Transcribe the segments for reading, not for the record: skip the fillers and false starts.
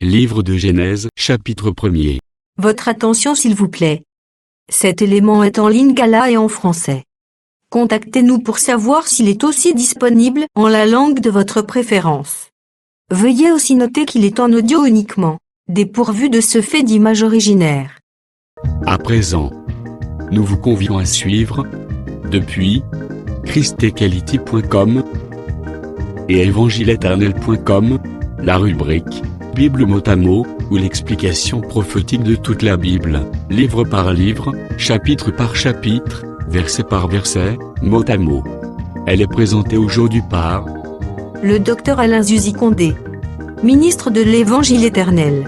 Livre de Genèse, chapitre 1er. Votre attention s'il vous plaît. Cet élément est en lingala et en français. Contactez-nous pour savoir s'il est aussi disponible en la langue de votre préférence. Veuillez aussi noter qu'il est en audio uniquement, dépourvu de ce fait d'image originaire. À présent, nous vous convions à suivre, depuis christequality.com et evangileeternel.com, la rubrique Bible mot à mot, ou l'explication prophétique de toute la Bible, livre par livre, chapitre par chapitre, verset par verset, mot à mot. Elle est présentée aujourd'hui par Le docteur Alain Zuzi Condé, ministre de l'Évangile éternel.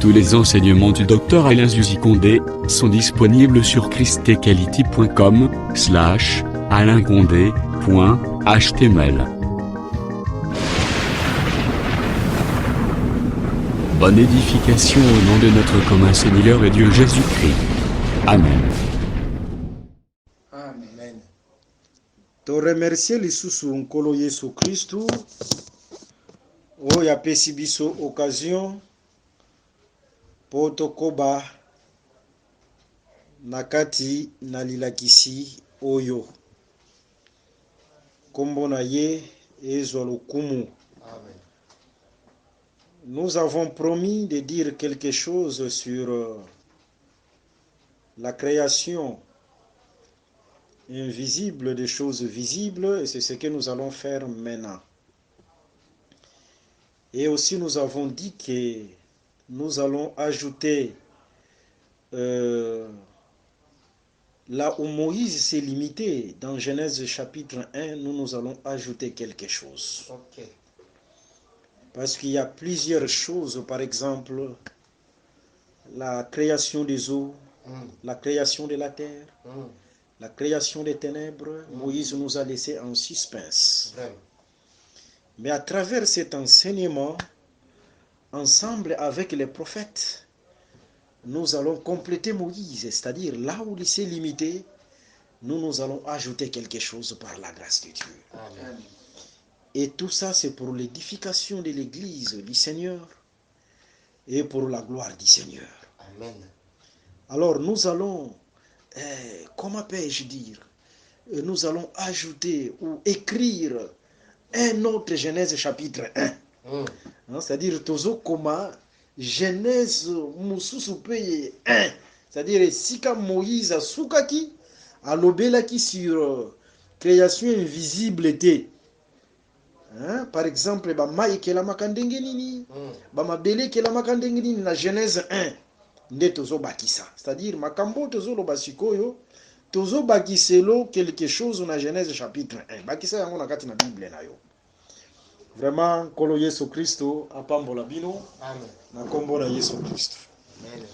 Tous les enseignements du docteur Alain Zuzi Condé sont disponibles sur christequality.com/alaincondé.html. Bonne édification au nom de notre commun Seigneur et Dieu Jésus-Christ. Amen. Amen. Te remercier lisusu nkolo Yesu Kristu oyo apesi biso occasion po tokoba na kati na lilakisi oyo kombo na ye ezwa lokumu. Nous avons promis de dire quelque chose sur la création invisible des choses visibles, et c'est ce que nous allons faire maintenant. Et aussi nous avons dit que nous allons ajouter là où Moïse s'est limité, dans Genèse chapitre 1, nous allons ajouter quelque chose. Okay. Parce qu'il y a plusieurs choses, par exemple, la création des eaux, la création de la terre, la création des ténèbres. Moïse nous a laissé en suspense. Vraiment. Mais à travers cet enseignement, ensemble avec les prophètes, nous allons compléter Moïse, c'est-à-dire là où il s'est limité, nous allons ajouter quelque chose par la grâce de Dieu. Amen. Et tout ça, c'est pour l'édification de l'Église du Seigneur et pour la gloire du Seigneur. Amen. Alors nous allons, comment puis-je dire, nous allons ajouter ou écrire un autre Genèse chapitre 1. Hein, c'est-à-dire tozo koma Genèse mususu peye 1. C'est-à-dire sika Moïse asukaki alobelaki sur création invisible était. Hein? Par exemple, mai kelamaka ndenge nini, mabele kelamaka ndenge nini na Genèse 1 nde tozo bakisa. C'est-à-dire makambo tozo loba sikoyo tozo bakiselo quelque chose na Genèse chapitre 1. Bakisa yango na kati na Bible na yo. Vraiment kolo Yesu Kristo apambola bino. Amen. Na kombo na Yesu Kristo. Amen.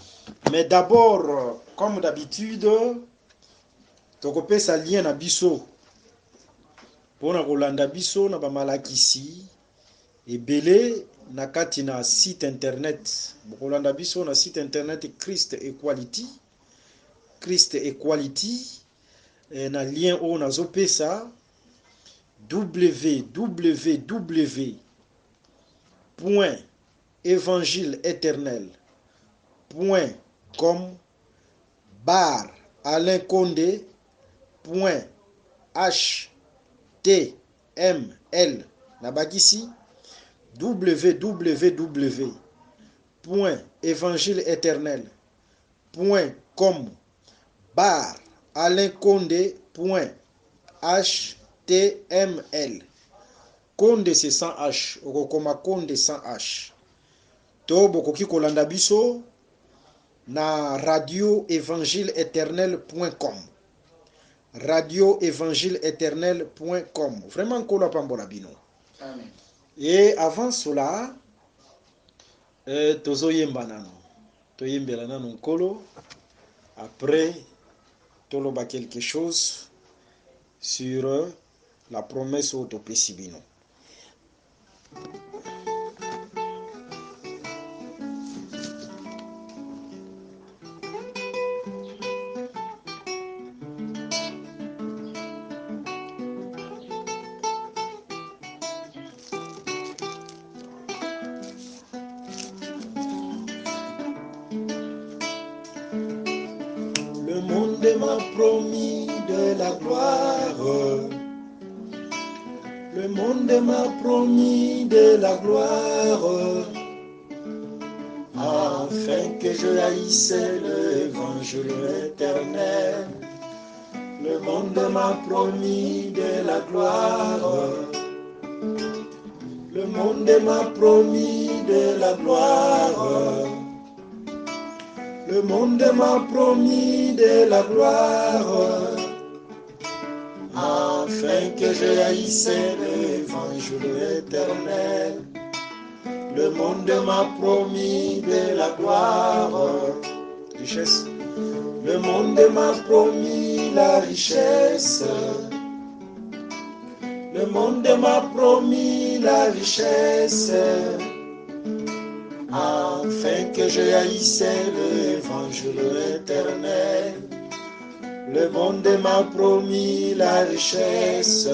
Mais d'abord, comme d'habitude, tokopesa lien na biso pona kolanda biso na bamalakisi ebele na kati na site internet. Kolanda biso na site internet Christ Equality, na lien oyo nazopesa www.evangileeternel.com /alainconde.html na bakisi www.evangileeternel.com /alainconde.html. Konde c'est sans H, okokoma konde sans H. To bokoki kolanda biso na radioevangileeternel.com. radioevangileeternel.com. Vraiment kola pambola bino. Amen. Et avant cela, tozo yemba nano. To yembela nano nkolo. Après, toloba quelque chose sur la promesse autopesi bino. monde m'a promis de la gloire. Le monde m'a promis de la gloire, afin que je haïsse l'évangile éternel. Le monde m'a promis de la gloire. Le monde m'a promis de la gloire. Le monde m'a promis de la gloire, afin que je haïsse l'évangile éternel. Le monde m'a promis de la gloire, richesse. Le monde m'a promis la richesse. Le monde m'a promis la richesse, afin que je haïsse l'évangile éternel. Le monde m'a promis la richesse.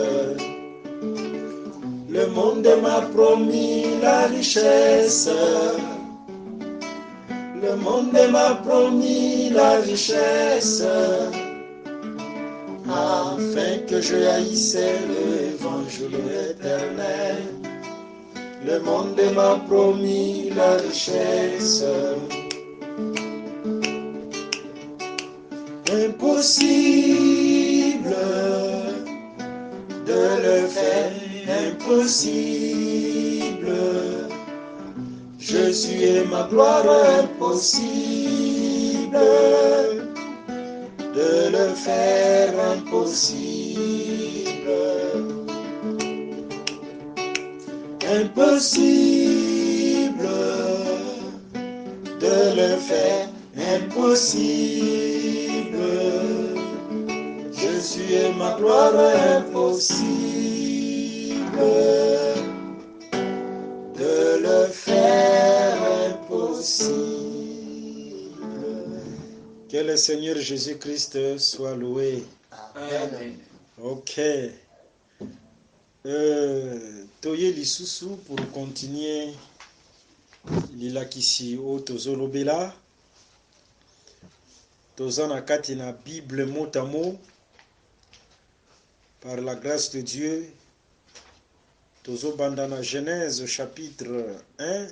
Le monde m'a promis la richesse. Le monde m'a promis la richesse, afin que je haïsse l'évangile éternel. Le monde m'a promis la richesse. Impossible de le faire, impossible. Je suis et ma gloire, impossible de le faire, impossible. Impossible de le faire, impossible. Je suis et ma gloire, impossible de le faire, impossible. Que le Seigneur Jésus-Christ soit loué. Amen. Ok. Toye lisusu pour continuer lilakisi o tozolobela toza na kati na Bible mot à mot par la grâce de Dieu. Tozobanda na Genèse chapitre 1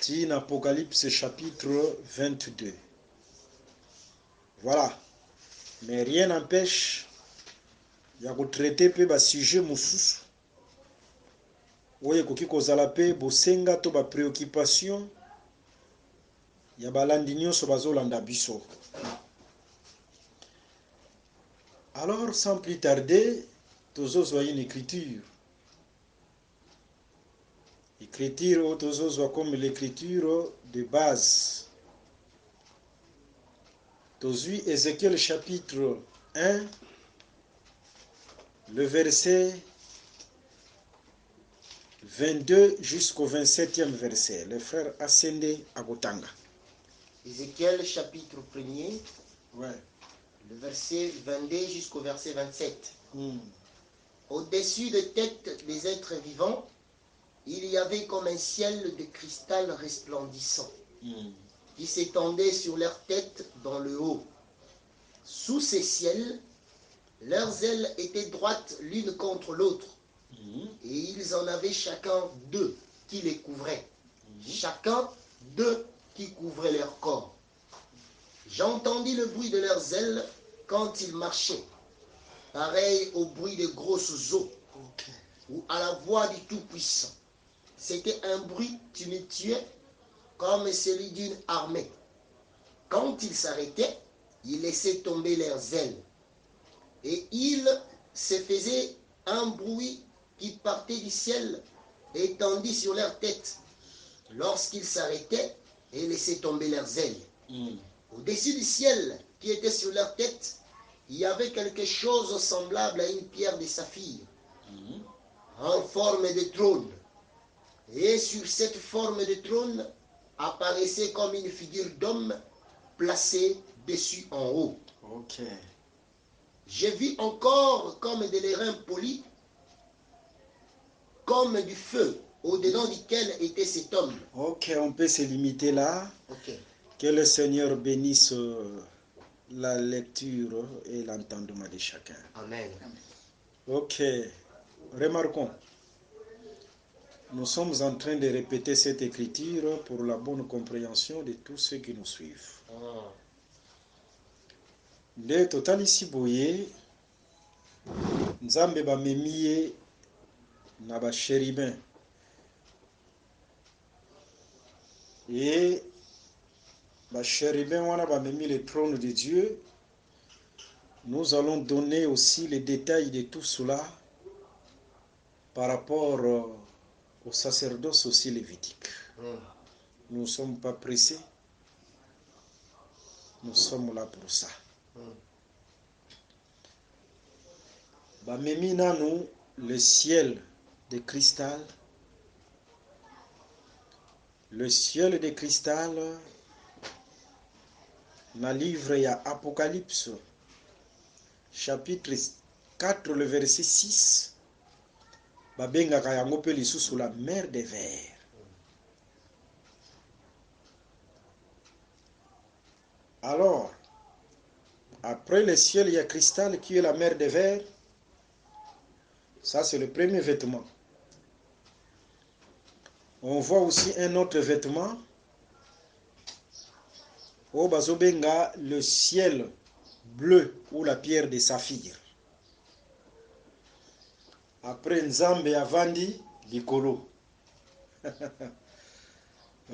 ti na Apocalypse chapitre 22. Voilà. Mais rien n'empêche ya kotraite pe ba sujet mosusu oyo ekoki kozala pe bosenga to ba préoccupation ya balandi nyonso bazolanda biso. Alors sans plus tarder, tozozwa une écriture oyo tozozwa comme l'écriture de base. Tozwi Ézéchiel chapitre 1 le verset 22 jusqu'au 27e verset. Le frère Asende Agotanga. Ézéchiel chapitre 1er, Ouais. le verset 22 jusqu'au verset 27. Mm. Au-dessus des têtes des êtres vivants, il y avait comme un ciel de cristal resplendissant, qui s'étendait sur leurs têtes dans le haut. Sous ces ciels, leurs ailes étaient droites l'une contre l'autre, et ils en avaient chacun deux qui les couvraient, chacun deux qui couvraient leur corps. J'entendis le bruit de leurs ailes quand ils marchaient, pareil au bruit de grosses eaux, ou à la voix du Tout-Puissant. C'était un bruit tumultueux comme celui d'une armée. Quand ils s'arrêtaient, ils laissaient tomber leurs ailes. Et il se faisait un bruit qui partait du ciel et tendit sur leurs têtes lorsqu'ils s'arrêtaient et laissaient tomber leurs ailes. Au-dessus du ciel qui était sur leurs têtes, il y avait quelque chose semblable à une pierre de saphir, en forme de trône. Et sur cette forme de trône apparaissait comme une figure d'homme placée dessus en haut. Ok. J'ai vu encore comme de l'airain poli, comme du feu, au-dedans duquel était cet homme. Ok, on peut se limiter là. Ok. Que le Seigneur bénisse la lecture et l'entendement de chacun. Amen. Ok, remarquons. Nous sommes en train de répéter cette écriture pour la bonne compréhension de tous ceux qui nous suivent. Nde totalisi boye Nzambe bamemi ye na bachérubin et bachérubin wana bamemi le trône de Dieu. Nous allons donner aussi les détails de tout cela par rapport au sacerdoce aussi lévitique. Nous ne sommes pas pressés. Nous sommes là pour ça. Bamemi nanu le ciel de cristal. Le ciel de cristal na livre ya Apocalypse chapitre 4 le verset 6 babengaka yango pe lisusu la mer des vers. Alors, après le ciel, il y a cristal qui est la mer des vers. Ça, c'est le premier vêtement. On voit aussi un autre vêtement. Au bazobenga, le ciel bleu ou la pierre de saphir. Après Nzambe avandi likolo.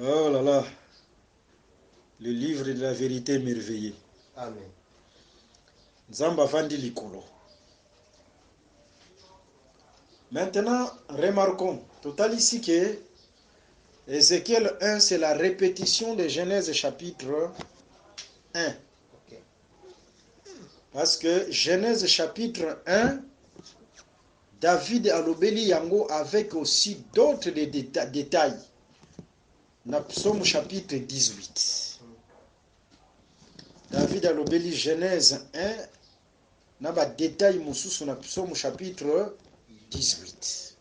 Oh là là. Le livre de la vérité merveilleux. Amen. Nzambe avandi likolo. Maintenant, remarquons, total ici que Ézéchiel 1, c'est la répétition de Genèse chapitre 1. Okay. Parce que Genèse chapitre 1, David a l'obéli yango avec aussi d'autres détails. Dans Psaume chapitre 18. David a l'obéli Genèse 1, n'a pas détail moussous dans Psaume chapitre 18.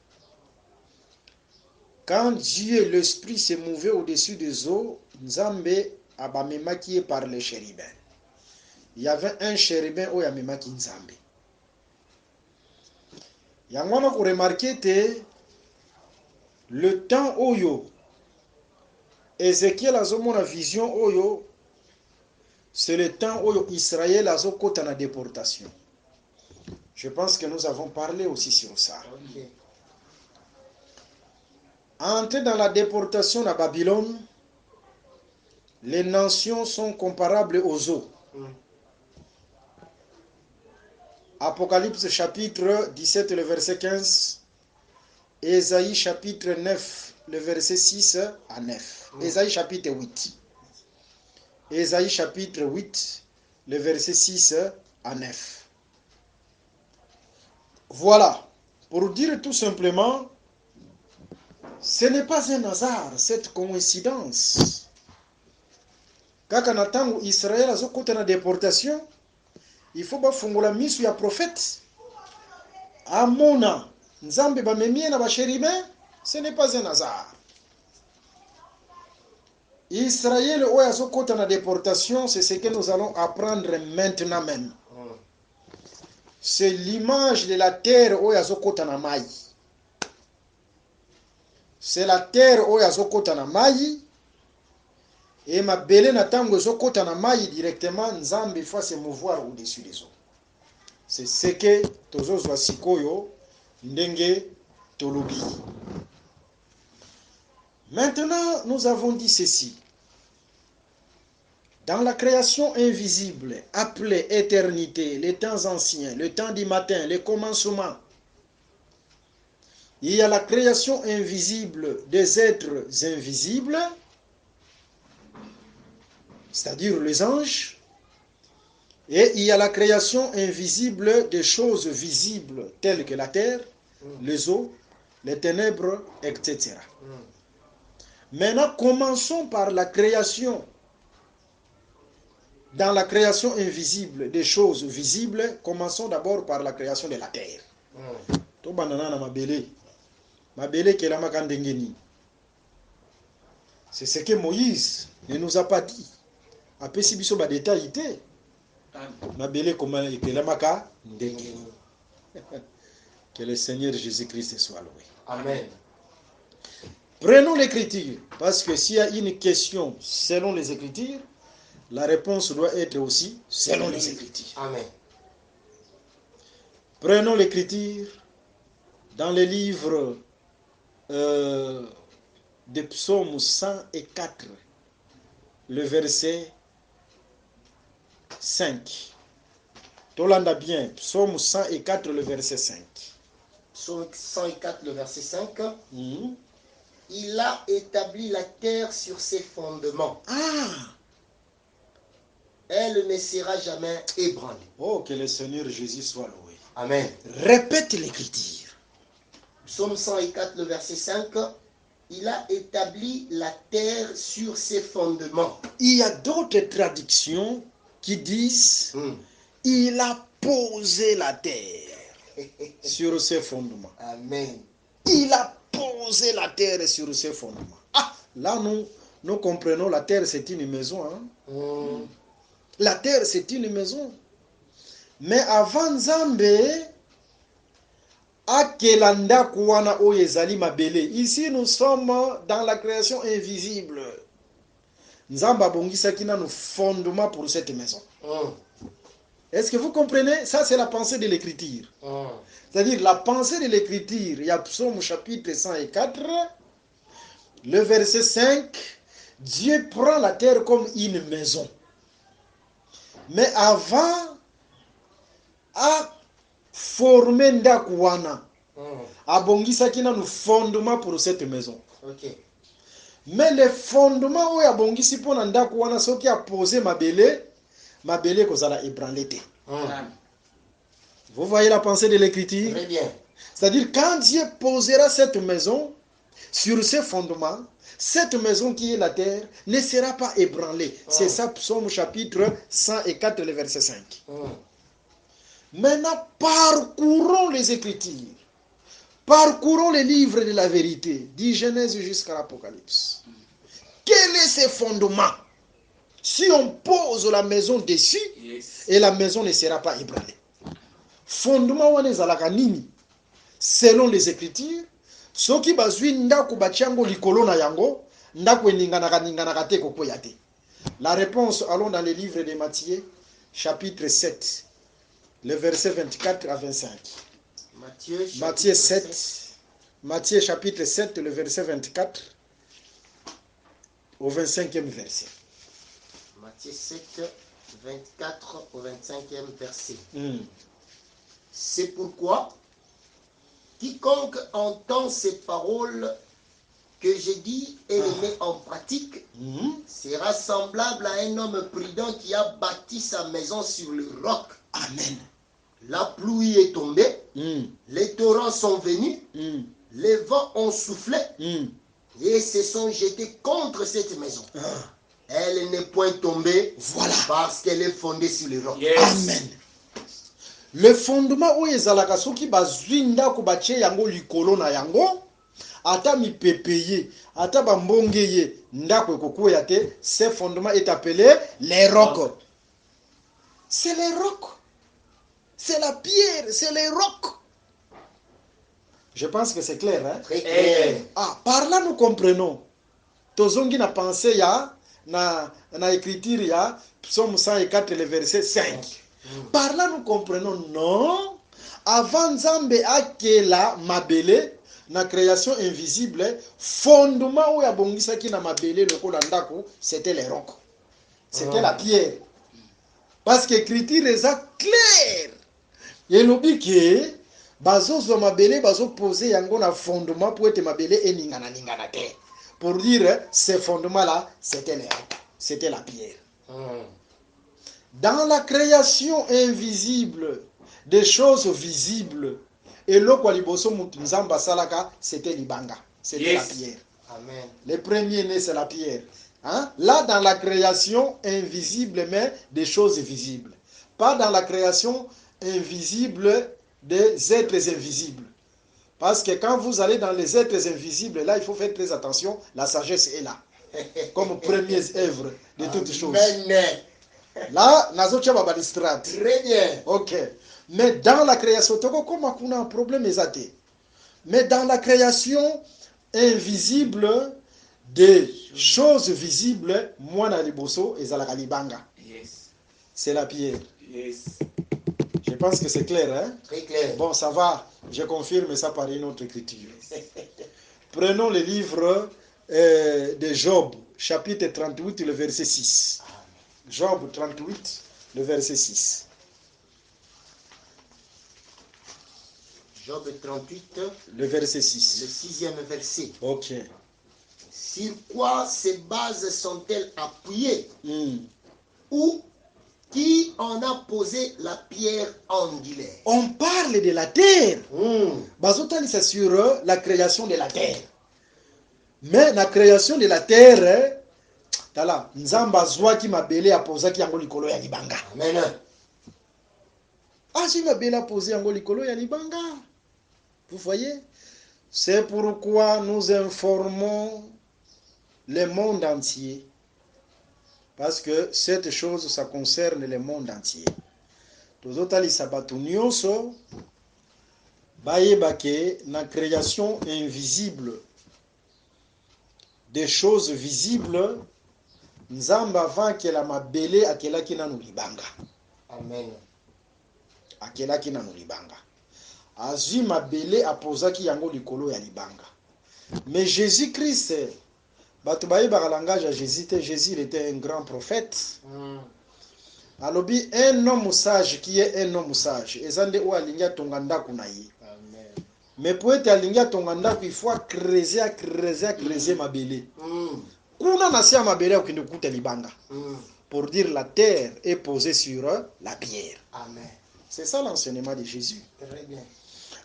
Quand Dieu, l'Esprit, s'est mouvé au-dessus des eaux, Nzambe a bamemaki par les chérubins. Il y avait un chérubin où yamemaki Nzambe. Yangwana ko remarquer te le temps oyo Ézéchiel azomona vision oyo, c'est le temps oyo Israël azokota na déportation. Je pense que nous avons parlé aussi sur ça. Okay. Entrer dans la déportation à Babylone, les nations sont comparables aux eaux. Apocalypse chapitre 17, le verset 15. Ésaïe chapitre 9, le verset 6 à 9. Ésaïe chapitre 8. Ésaïe chapitre 8, le verset 6 à 9. Voilà. Pour dire tout simplement, ce n'est pas un hasard, cette coïncidence. Quand on attend Israël a na déportation, il faut pas fungola misu ya prophète. Amona, Nzambe ba memie na ba chérubin, ce n'est pas un hasard. Israël oya zokota na déportation, c'est ce que nous allons apprendre maintenant même. C'est l'image de la terre oya zokota na mai. C'est la terre oya zokota na mai. Et ma belle na tango ezokota na mai directement, Nzambe fa se mouvoir au-dessus des eaux. C'est ce que tozozwa sikoyo ndenge tolobi. Maintenant, nous avons dit ceci. Dans la création invisible, appelée éternité, les temps anciens, le temps du matin, les commencements, il y a la création invisible des êtres invisibles, c'est-à-dire les anges, et il y a la création invisible des choses visibles telles que la terre, les eaux, les ténèbres, etc. Maintenant, commençons par la création. Dans la création invisible des choses visibles, commençons d'abord par la création de la terre. C'est ce que Moïse ne nous a pas dit. Après, si biso ba détail. mabele koma ekelemaka ndenge. Que le Seigneur Jésus-Christ soit loué. Amen. Prenons l'écriture, parce que s'il y a une question selon les Écritures, la réponse doit être aussi selon les Écritures. Amen. Prenons l'écriture dans le livre de Psaume 104, le verset 5. Tolanda bien, Psaume 104, le verset 5. Psaume 104, le verset 5. Mhm. Il a établi la terre sur ses fondements. Ah! Elle ne sera jamais ébranlée. Oh, que le Seigneur Jésus soit loué. Amen. Répète l'écriture. Psaume 104, le verset 5. Il a établi la terre sur ses fondements. Il y a d'autres traductions qui disent il a posé la terre sur ses fondements. Amen. Il a posé la terre sur ses fondements. Ah, là nous comprenons, la terre c'est une maison. Hein? La terre c'est une maison. Mais avant Nzambe, akelanda kuwana oyezali mabele. Ici nous sommes dans la création invisible. Nzamba bongisaki na nos fondements pour cette maison. Est-ce que vous comprenez? Ça, c'est la pensée de l'écriture. C'est-à-dire, la pensée de l'écriture, il y a Psaume chapitre 104, le verset 5, Dieu prend la terre comme une maison. Mais avant, à former Ndakwana, à Bongisaki na nous fondements pour cette maison. Ok. Mais les fondements où il y a Bongisi pour Ndakwana, ce qui a posé Mabele kozala ébranlé. Vous voyez la pensée de l'écriture? Très bien. C'est-à-dire, quand Dieu posera cette maison sur ses fondements, cette maison qui est la terre ne sera pas ébranlée. C'est ça, Psaume chapitre 104, le verset 5. Maintenant, parcourons les Écritures. Parcourons les livres de la vérité, du Genèse jusqu'à l'Apocalypse. Quel est ce fondement? Si on pose la maison dessus, et la maison ne sera pas ébranlée. Fondement wana ezalaka nini? Selon les Écritures, soki bazwi ndako batiango likolo na yango, ndako eninganaka te kokwea te. La réponse, allons dans le livre de Matthieu, chapitre 7, le verset 24 à 25. Matthieu chapitre 7, le verset 24 au 25e verset. Matthieu 7, 24 au 25e verset. C'est pourquoi quiconque entend ces paroles que j'ai dit et les met en pratique sera semblable à un homme prudent qui a bâti sa maison sur le roc. Amen. La pluie est tombée, les torrents sont venus, les vents ont soufflé et se sont jetés contre cette maison. Elle n'est point tombée, voilà, parce qu'elle est fondée sur le roc. Amen. Le fondement où ezalaka soki bazwi ndako batie yango likolo na yango, ata mipepeye, ata bambongeye, ndako ekokwea te, ce fondement est appelé les rocs. C'est les rocs. C'est la pierre, c'est les rocs. Je pense que c'est clair, hein? Très clair. Ah, par là nous comprenons. Tozongi na pensée ya na écriture ya Psaume 104 le verset 5. Par là nous comprenons, non, avant Nzambe akela mabele na création invisible, fondement où yabongisaki na mabele lokola ndako, c'était les rocs. C'était la pierre. Parce que l'écriture est claire. Yelobi ke bazo mabele bazo poser yango na fondement pour être mabele eningana te. Pour dire ce fondement là, c'était les rocs. C'était la pierre. Dans la création invisible des choses visibles, et l'okwaliboso mutunzamba salaka, c'était l'ibanga, c'était la pierre. Amen. Le premier né, c'est la pierre. Hein? Là, dans la création invisible, mais des choses visibles. Pas dans la création invisible des êtres invisibles. Parce que quand vous allez dans les êtres invisibles, là, il faut faire très attention, la sagesse est là. Comme première œuvre de toutes choses. Là, nazotia baba distrat. Très bien. Ok. Mais dans la création, toko comme on a un problème exaté. Mais dans la création invisible des choses visibles, moi na liboso ezalaka libanga. Yes. C'est la pierre. Yes. Je pense que c'est clair, hein? Très clair. Bon, ça va. Je confirme ça par une autre écriture. Prenons le livre de Job, chapitre 38, le verset 6. Job 38, le verset 6. Job 38, Le verset le 6. 6e verset. Ok. Sur quoi ces bases sont-elles appuyées? Hmm. Ou qui en a posé la pierre angulaire? On parle de la terre. Hmm. Bazotalisa sur la création de la terre. Mais la création de la terre, tala, nzamba zwaki mabele apozaki yango likolo ya libanga. Amen. Ah, si mabele aposé yango likolo ya libanga. Vous voyez? C'est pourquoi nous informons le monde entier. Parce que cette chose, ça concerne le monde entier. Tozotalisa batu nyonso bayebake na création invisible des choses visibles, nzamba avant que la mabele akelaki nanu libanga. Amen. Akelaki nanu libanga. Azui mabele apozaki yango likolo ya libanga. Mais Jésus-Christ, batu bayebaka langage à Jésus, Jésus il était un grand prophète. Alobi un homme sage qui est un homme sage. Ezande ou alingi atonga ndaku na ye. Amen. Mais pour être alingi atonga ndaku, il faut creuser mabele. Kuna na sia mabele okende kuta libanga. Pour dire la terre est posée sur la pierre. Amen. C'est ça l'enseignement de Jésus. Très bien.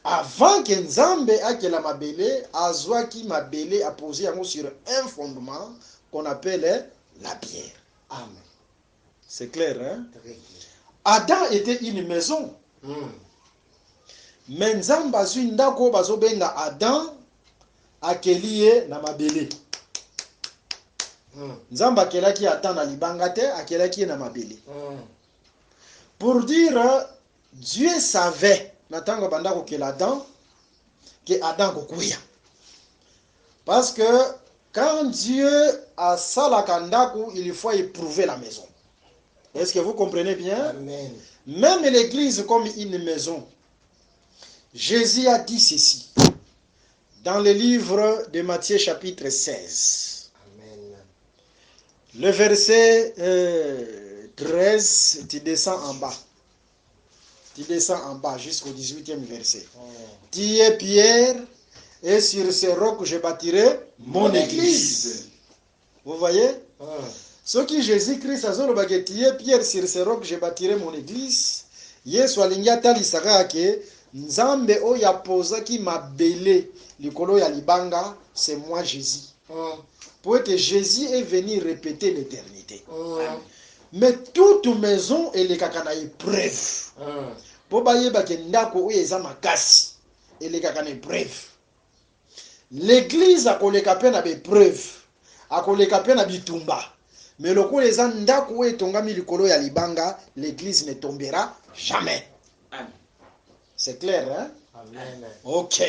Avant que Nzambe akela mabele, azwaki mabele a posé yango sur un fondement qu'on appelle la pierre. Amen. C'est clair, hein? Très clair. Adam était une maison. Mais Nzambe azwi ndako bazobenga Adam akelie na mabele. Nzambe akelaki Adam na libanga te, akelaki na mabele. Pour dire, Dieu savait, natango bandako ke Adam, que Adam kokuya. Parce que quand Dieu a salakandako, il faut éprouver la maison. Est-ce que vous comprenez bien? Amen. Même l'église comme une maison. Jésus a dit ceci dans le livre de Matthieu chapitre 16. Amen. Le verset 13, tu descends en bas. Tu descends en bas jusqu'au 18e verset. Tu es pierre et sur ce roc je bâtirai mon église. Vous voyez? Ce qui Jésus-Christ a dit, tu es pierre sur ce roc je bâtirai mon église. Yesu alingi atalisaka ke Nzambe oyo apozaki mabele likolo ya libanga, c'est moi Jésus. Pour que Jésus est venu répéter l'éternité. Mais toute maison elekaka na épreuve. Po bayeba ke ndako oyo eza makasi elekaka na épreuve. L'église akoleka pe na épreuve, akoleka pe na bitumba. Mais lokola eza ndako oyo etongami likolo ya libanga, l'église ne tombera jamais. C'est clair, hein? Amen. Ok.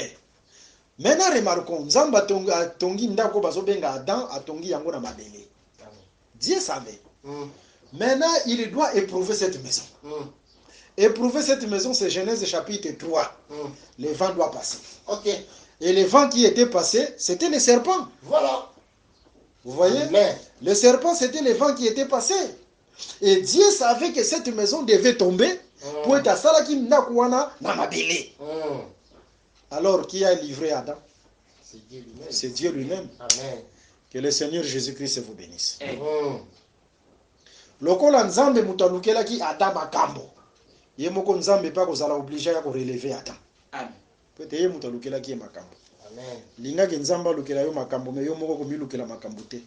Maintenant remarquons, Nzamba atongi ndako bazobenga Adam atongi yango na mabele. Dieu savait. Maintenant, il doit éprouver cette maison. Éprouver cette maison, c'est Genèse chapitre 3. Le vent doit passer. Ok. Et le vent qui était passé, c'était le serpent. Voilà. Vous voyez? Amen. Le serpent, c'était le vent qui était passé. Et Dieu savait que cette maison devait tomber pour être à Salaki Ndakouana na mabele. Alors, qui a livré Adam? C'est Dieu lui-même. C'est Dieu lui-même. Amen. Que le Seigneur Jésus-Christ vous bénisse. Lokola Nzambe mutalukelaki Adam makambo. Ye moko Nzambe pa kozala obligé ya ko relever Adam. Amen. Peut-être ye mutalukelaki ye makambo. Amen. Linga ke Nzamba lukela yo makambo mais yo moko komilukela makambo te.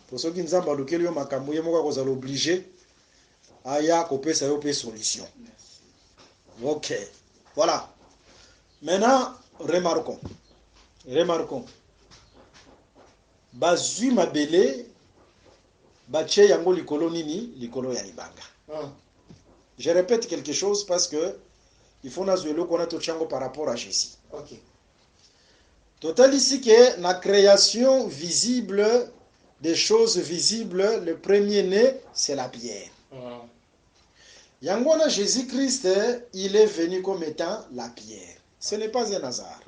Pour ceux qui Nzamba lukela yo makambo ye moko kozala obligé aya kopesa yo pe solution. OK. Voilà. Maintenant, remarquons. Bazui mabele bache yango likolo nini likolo ya libanga. Je répète quelque chose parce que il faut na zuelo kona to chango par rapport à Jésus. Ok. Total ici que la création visible des choses visibles, le premier-né, c'est la pierre. Yangona Jésus-Christ, il est venu comme étant la pierre. Ce n'est pas un hasard.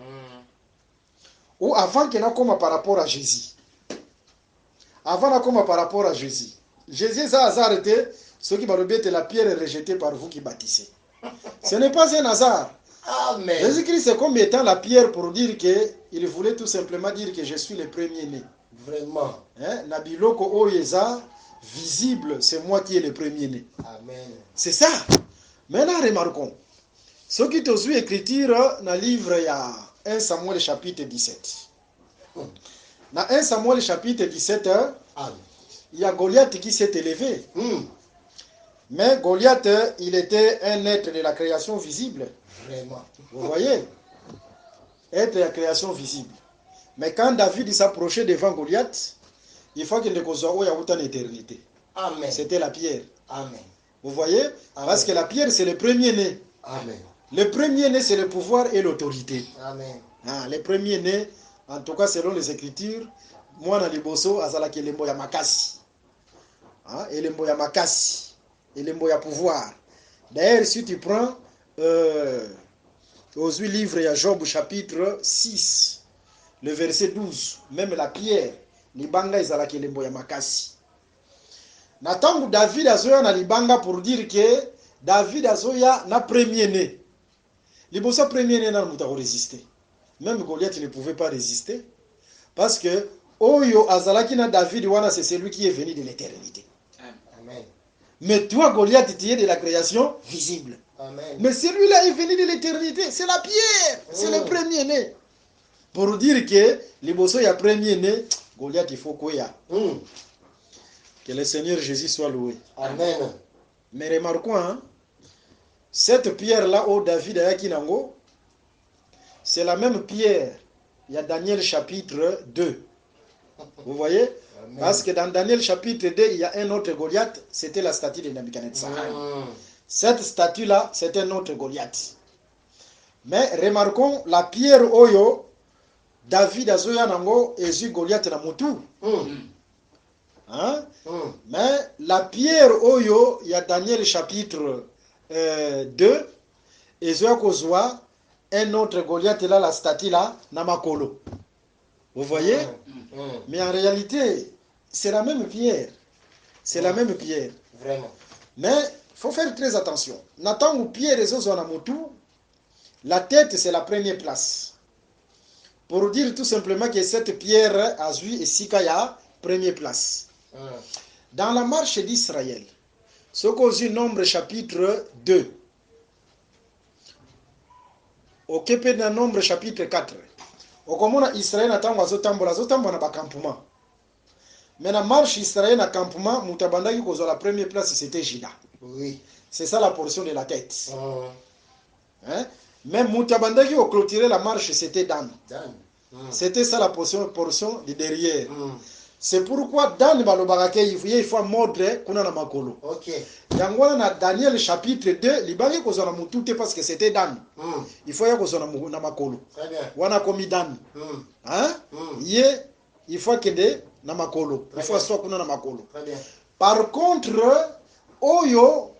Ou avant qu'il n'a comme par rapport à Jésus. Avant n'a comme par rapport à Jésus. Jésus, ça hasard était ce qui va le bête la pierre est rejetée par vous qui bâtissez. Ce n'est pas un hasard. Amen. Jésus-Christ est comme étant la pierre pour dire que il voulait tout simplement dire que je suis le premier-né. Vraiment. Nabiloko Oyeza, visible, c'est moi qui est le premier-né. Amen. C'est ça. Maintenant, remarquons. Ce qui te suit écriture dans le livre, il y a 1 Samuel chapitre 17. Dans 1 Samuel chapitre 17, il y a Goliath qui s'est élevé. Mais Goliath, il était un être de la création visible. Vraiment. Vous voyez? Être de la création visible. Mais quand David s'approchait devant Goliath, il faut qu'il ne cause pas en éternité. Amen. C'était la pierre. Amen. Vous voyez? Amen. Parce que la pierre, c'est le premier-né. Amen. Le premier-né, c'est le pouvoir et l'autorité. Amen. Le premier-né, en tout cas selon les Écritures, moi dans les bosso, azalaki elembo ya makasi. Elembo ya makasi. Elembo ya pouvoir. D'ailleurs, si tu prends aux 8 livres, il y a Job chapitre 6, le verset 12, même la pierre, libanga ezalaki elembo ya makasi. Natangu David azoya na libanga pour dire que David azoya na premier-né. Libosa premier-né na muta résister. Même Goliath ne pouvait pas résister parce que Oyo azalaki na David wana c'est celui qui est venu de l'éternité. Amen. Mais toi Goliath tu es de la création visible. Amen. Mais celui-là est venu de l'éternité, c'est la pierre, c'est le premier-né. Pour dire que liboso ya premier-né, Goliath il faut quoi ya. Que le Seigneur Jésus soit loué. Amen. Mais remarquons, cette pierre-là, au David Ayakinango, c'est la même pierre. Il y a Daniel chapitre 2. Vous voyez? Amen. Parce que dans Daniel chapitre 2, il y a un autre Goliath, c'était la statue de Nebuchadnezzar. Cette statue-là, c'est un autre Goliath. Mais remarquons, la pierre Oyo, David Azoyanango, et Goliath na mutu. Mais la pierre Oyo, il y a Daniel chapitre 2, et Zoyakozwa, un autre Goliath là, la statue là, Namakolo. Vous voyez? Mais en réalité, c'est la même pierre. C'est la même pierre. Vraiment. Mais il faut faire très attention. Nathan ou pierre et Zozonamutu, la tête c'est la première place. Pour dire tout simplement que cette pierre a vu et Sikaya, première place. Dans la marche d'Israël, ce qu'aux nombre chapitre 2, au Képé dans nombre chapitre 4, au comment Israël attend azotambola na campement. Mais la marche Israël na campement, mutabandaki kozo la première place c'était Juda. Oui. C'est ça la portion de la tête. Même mutabandaki au clôturer la marche c'était Dan. C'était ça la portion de derrière. C'est pourquoi Dan balobaka il faut mordre kuna na makolo. OK. Yangwana na Daniel chapitre 2, libangi kozo na mutute parce que c'était Dan. Il faut ya kozo na makolo. Très bien. Wana komi Dan. Il faut kende na makolo. Il faut soit kuna na makolo. Très bien. Par contre, Oyo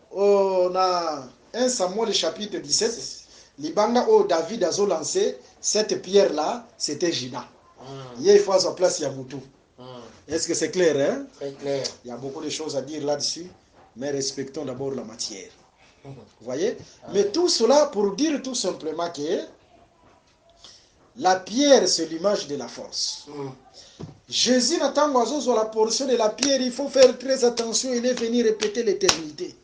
na 1 Samuel chapitre 17, libanga o David a lancé cette pierre là, c'était Juda. Il faut à sa place Yamutu. Est-ce que c'est clair, hein? Très clair. Il y a beaucoup de choses à dire là-dessus, mais respectons d'abord la matière. Vous voyez? Mais tout cela pour dire tout simplement que la pierre, c'est l'image de la force. Jésus n'attend pas sur la portion de la pierre, il faut faire très attention, il est venu répéter l'éternité.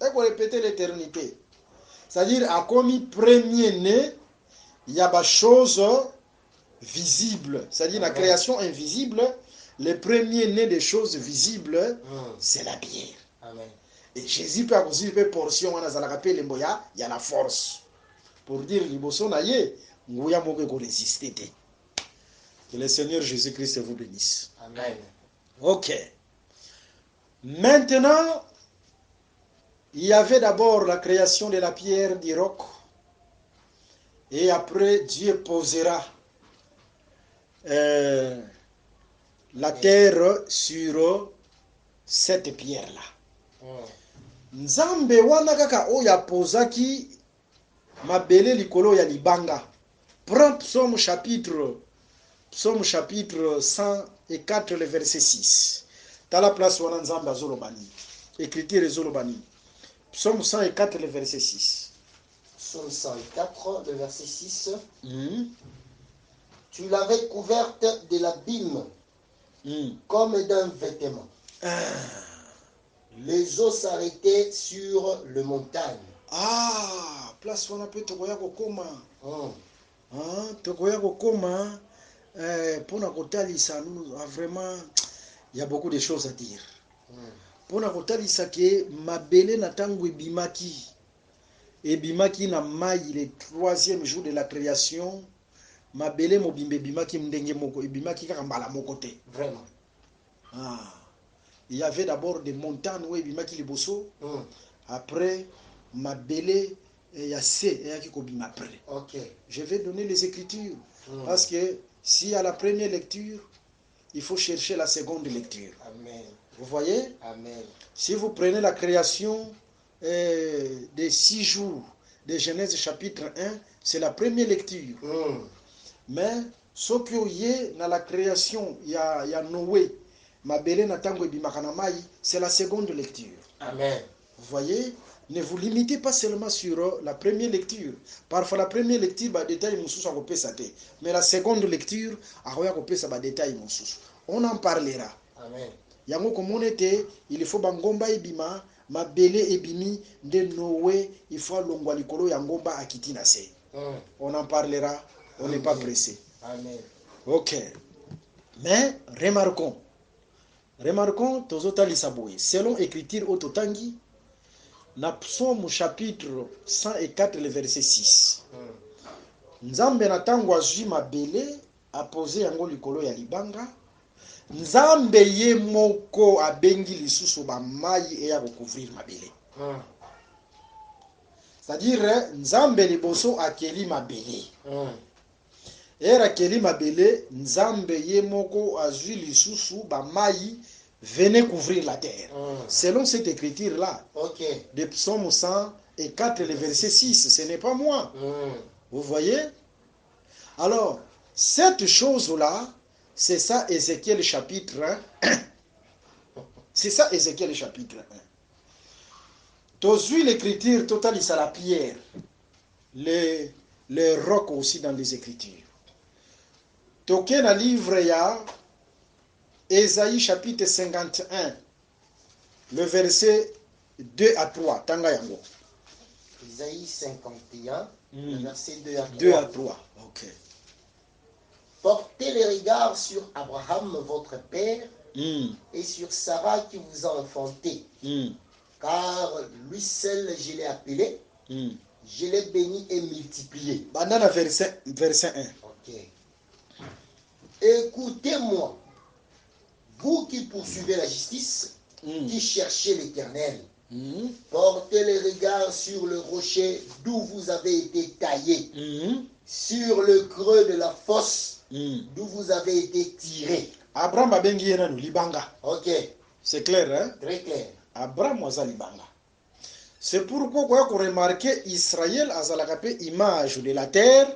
Et pour répéter l'éternité, c'est-à-dire, à commis premier-né, il y a des choses visibles, c'est-à-dire la création invisible, le premier-né des choses visibles, c'est la pierre. Amen. Et Jésus peut avoir une portion, on a rappelé il y a la force. Pour dire, liboso na ye, nguya moke ko résister. Que le Seigneur Jésus-Christ vous bénisse. Amen. Ok. Maintenant, il y avait d'abord la création de la pierre du roc. Et après, Dieu posera la terre sur cette pierre-là. Nzambe wana kaka oya pozaki mabele likolo ya libanga. Prends psaume chapitre 104, le verset 6. Dans la place wana Nzambe azolobani. Écriture ezolobani. Psaume 104, le verset 6. Psaume 104, le verset 6. Tu l'avais couverte de l'abîme comme d'un vêtement. Les eaux s'arrêtaient sur le montagne. Ah, place wana pe tokoya kokoma. Tokoya kokoma pona kotalisa nous vraiment il y a beaucoup de choses à dire. Pona kotalisa ke mabele na tango ebimaki na mai le 3e jour de la création. Mabele mobimbe bimaki mdenge moko ebimaki kaka mbala moko te. Vraiment. Il y avait d'abord des montagnes où ebimaki liboso. Après mabele ya se eyaki kobima après. OK. Je vais donner les écritures parce que si à la première lecture, il faut chercher la seconde lecture. Amen. Vous voyez? Amen. Si vous prenez la création des 6 jours de Genèse chapitre 1, c'est la première lecture. Mais ce qui est dans la création, il y a Noé, mabele na tango ebimaka na mai, c'est la seconde lecture. Amen. Vous voyez? Ne vous limitez pas seulement sur la première lecture. Parfois la première lecture, bah détail mususu akopesa te. Mais la seconde lecture, akoya kopesa ba détail mususu. On en parlera. Amen. Yango komonete, il faut bangomba ebima, mabele ebimi de Noé, il faut longwa likolo ya ngomba akiti na se. On en parlera, on n'est pas pressé. Amen. OK. Mais remarquons tozota lisaboye. Selon écriture ototangi, na psaume chapitre 104, le verset 6. Nzambe na tango azwi mabele apose yango likolo ya libanga. Nzambe ye moko abengi lisusu ba mai eya couvrir mabele. C'est-à-dire Nzambe liboso akeli mabele. Era keli mabele, Nzambe ye moko azwi lisusu ba mai venez couvrir la terre. Selon cette écriture-là, de Psaume 104, le verset 6, ce n'est pas moi. Vous voyez? Alors, cette chose-là, c'est ça Ézéchiel chapitre 1. C'est ça Ézéchiel chapitre 1. Tozui l'écriture totale, c'est la pierre. Les rocs aussi dans les écritures. Toké na livre ya Ésaïe chapitre 51, le verset 2 à 3. Tanga yango. Ésaïe 51, le verset 2 à 3. 2 à 3, ok. Portez les regards sur Abraham, votre père, et sur Sarah qui vous a enfanté. Car lui seul, je l'ai appelé, je l'ai béni et multiplié. Banana verset 1. Ok. Écoutez-moi, vous qui poursuivez la justice, qui cherchez l'Éternel. Portez les regards sur le rocher d'où vous avez été taillé, sur le creux de la fosse d'où vous avez été tiré. Abraham abengi yena no libanga. Ok. C'est clair, hein? Très clair. Abraham waza libanga. C'est pourquoi quoi qu'on remarque Israël azalaka pe image de la terre,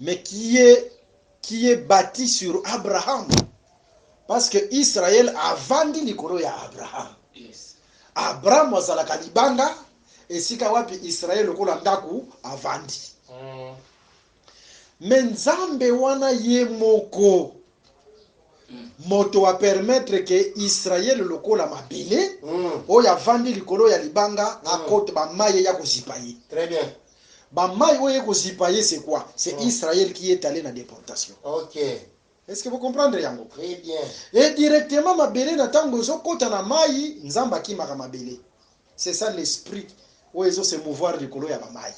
mais qui est bâti sur Abraham. Parce que Israël a vendu likolo ya Abraham. Yes. Abraham wazalaka libanga, et sika wapi Israël lokola ndaku a vandi. Mais Nzambe wana ye moko moto wa permettre que Israël lokola mabele oya vandi likolo ya libanga akote ba maye ya kozipaye. Très bien. Ba maye oye kozipaye c'est quoi? C'est Israël qui est allé dans la déportation. Ok. Est-ce que vous comprenez yango? Très bien. Et directement mabele na tango zo kota na mai Nzamba ki maka mabele. C'est ça l'esprit où ils ont se mouvoir likolo ya ba maye.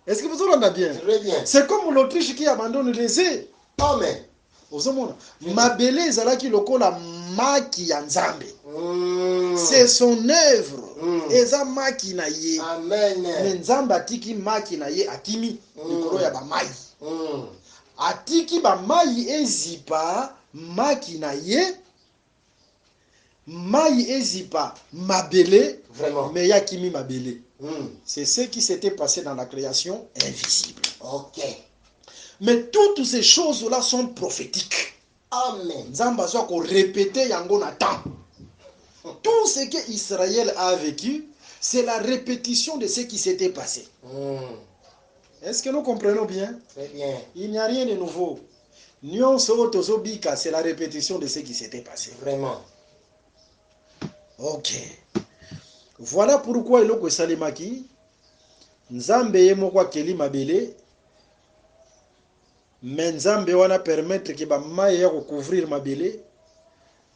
Est-ce que vous entendez bien? Très bien. C'est comme l'Autriche qui abandonne les œufs. Amen. Ozomona mabele ezalaki lokola maki ya Nzambe. C'est son œuvre. Eza maki na ye. Amen. Mais nzambe atiki maki na ye akimi likolo ya bamai. Atiki bamai ezipa maki na ye. Mai ezipa mabele. Vraiment. Mais yakimi mabele. C'est ce qui s'était passé dans la création invisible. Ok. Mais toutes ces choses-là sont prophétiques. Amen. Nzamba soit qu'on répétait yango na temps. Tout ce que Israël a vécu, c'est la répétition de ce qui s'était passé. Est-ce que nous comprenons bien? Très bien. Il n'y a rien de nouveau. Nyon so tozobika, c'est la répétition de ce qui s'était passé. Vraiment. Ok. Voilà pourquoi eloko salimaki nzambe ye moko akeli mabele, mais nzambe wana permettre que ba mai ya couvrir mabele,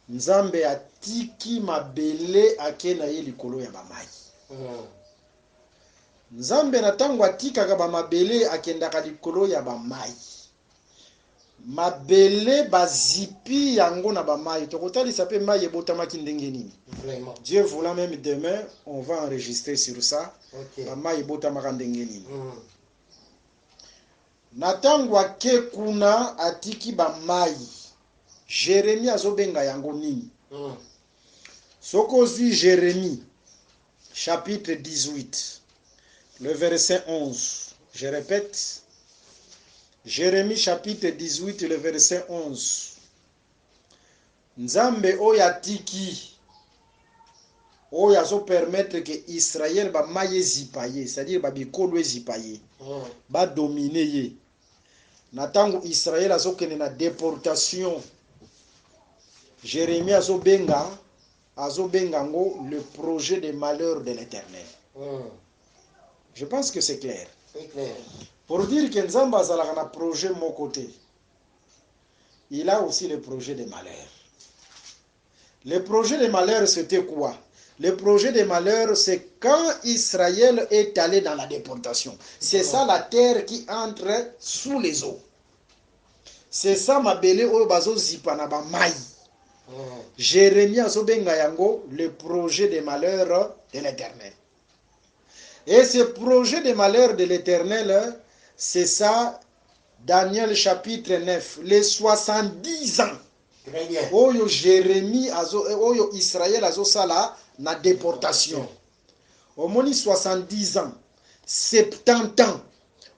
nzambe atiki mabele ake na ye likolo ya ba mai. Nzambe na tango atikaka ba mabele akendaka likolo ya ba mai. Mabele bazipi yango na ba mai. Tokotalisa pe mai ebotamaki ndenge nini. Vraiment. Dieu voulant, même demain, on va enregistrer sur ça. Ok. Ba mai ebotamaka ndenge nini. Na tango ake kuna atiki ba mai. Jérémie azobenga yango nini. Soko ozwi Jérémie chapitre 18 le verset 11. Je répète. Jérémie chapitre 18 le verset 11. Nzambe oyo atiki oyo azo permettre que Israël ba mai ezipa ye, c'est-à-dire ba bikolo ezipa ye, ba dominer ye. Na tango Israël azokende na déportation, Jérémie azobenga ngo le projet de malheur de l'Éternel. Je pense que c'est clair. C'est clair. Pour dire que Nzamba azalaka na projet mon côté, il a aussi le projet de malheur. Le projet de malheur, c'était quoi? Le projet de malheur, c'est quand Israël est allé dans la déportation. C'est ça la terre qui entre sous les eaux. C'est ça mabele oyo bazo zipa na ba mai. Jérémie azobenga yango le projet de malheur de l'Éternel. Et ce projet de malheur de l'Éternel, c'est ça, Daniel chapitre 9, les 70 ans. Très bien. Oyo Jérémie, oyo Israël azo sala na déportation. Omoni 70 ans, 70 ans.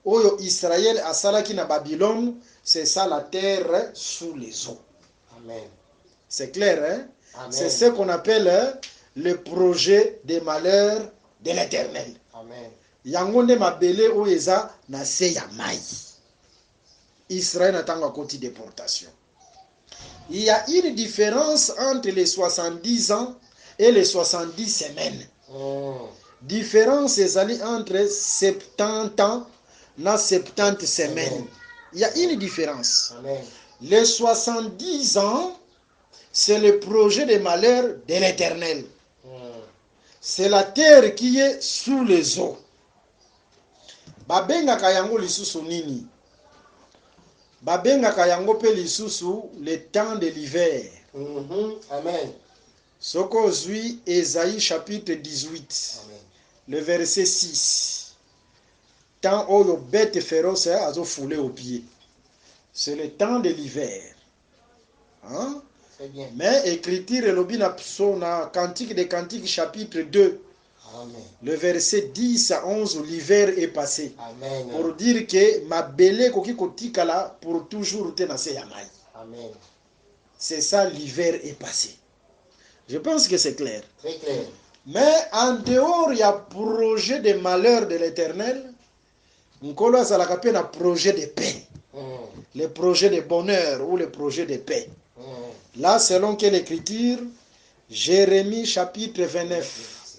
Oyo Israël a sala ki na Babylone, c'est ça la terre sous les eaux. Amen. C'est clair, hein? Amen. C'est ce qu'on appelle le projet des malheurs de l'Éternel. Amen. Yango nde mabele oyo eza na se ya mai. Israël n'attend à côté déportation. Il y a une différence entre les 70 ans et les 70 semaines. Différence ezali entre 70 ans na 70 semaines. Amen. Il y a une différence. Amen. Les 70 ans, c'est le projet de malheur de l'Éternel. C'est la terre qui est sous les eaux. Babengaka yango lisusu nini? Babengaka yango pe lisusu le temps de l'hiver. Amen. Soko ozwi Ésaïe chapitre 18, Amen. le verset 6. Temps oyo bête féroce azo foulé au pied. C'est le temps de l'hiver. Hein? Très bien. Mais écriture elobi na psona Cantique des Cantiques chapitre 2, Amen. le verset 10 à 11, l'hiver est passé. Amen. Pour dire que ma belle koki kotikala pour toujours te na se ya mai. Amen. C'est ça, l'hiver est passé. Je pense que c'est clair. Très clair. Mais en dehors, il y a projet de malheur de l'Éternel. Nkolo azalaka pe na projet de paix. Le projet de bonheur ou le projet de paix. Là, selon quelle écriture? Jérémie chapitre 29,